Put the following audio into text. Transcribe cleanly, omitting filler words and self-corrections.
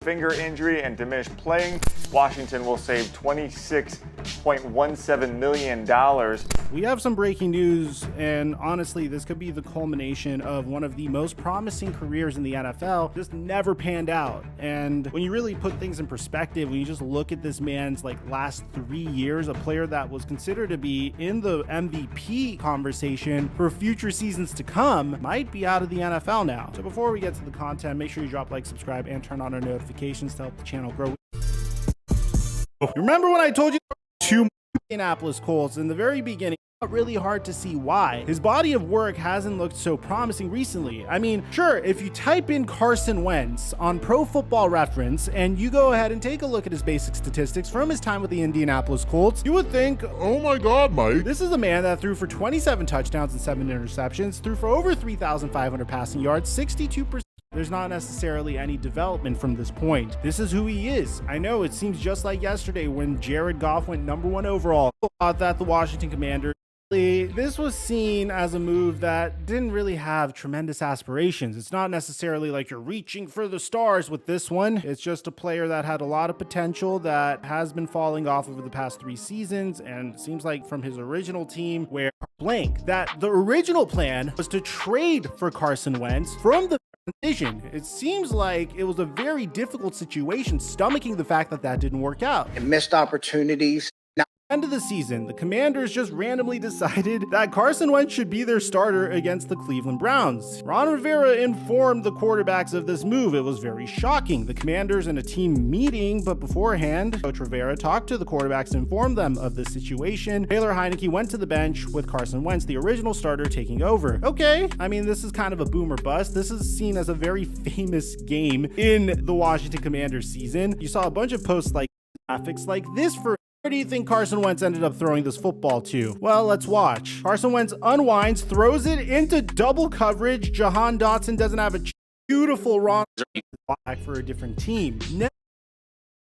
finger injury and diminished playing, Washington will save $26.17 million. We have some breaking news, and honestly, this could be the culmination of one of the most promising careers in the NFL, just never panned out. And when you really put things in perspective, when you just look at this man's last 3 years, a player that was considered to be in the MVP conversation for future seasons to come, might be out of the NFL now. So before we get to the content, make sure you drop like, subscribe, and turn on our notifications to help the channel grow. Remember when I told you 2 Indianapolis Colts in the very beginning? Really hard to see why. His body of work hasn't looked so promising recently. I mean, sure, if you type in Carson Wentz on Pro Football Reference and you go ahead and take a look at his basic statistics from his time with the Indianapolis Colts, you would think, oh my God, Mike. This is a man that threw for 27 touchdowns and 7 interceptions, threw for over 3,500 passing yards, 62%. There's not necessarily any development from this point. This is who he is. I know it seems just like yesterday when Jared Goff went #1 overall. Thought that the Washington Commanders, this was seen as a move that didn't really have tremendous aspirations. It's not necessarily like you're reaching for the stars with this one. It's just a player that had a lot of potential that has been falling off over the past 3 seasons, and it seems like from his original team where that the original plan was to trade for Carson Wentz from the decision. It seems like it was a very difficult situation, stomaching the fact that that didn't work out. And missed opportunities. End of the season, the Commanders just randomly decided that Carson Wentz should be their starter against the Cleveland Browns. Ron Rivera informed the quarterbacks of this move. It was very shocking. The Commanders in a team meeting, but beforehand, Coach Rivera talked to the quarterbacks and informed them of the situation. Taylor Heinicke went to the bench with Carson Wentz, the original starter, taking over. Okay, I mean, this is kind of a boom or bust. This is seen as a very famous game in the Washington Commanders season. You saw a bunch of posts like graphics like this for where do you think Carson Wentz ended up throwing this football to? Well, let's watch. Carson Wentz unwinds, throws it into double coverage. Jahan Dotson doesn't have a beautiful wrong back for a different team.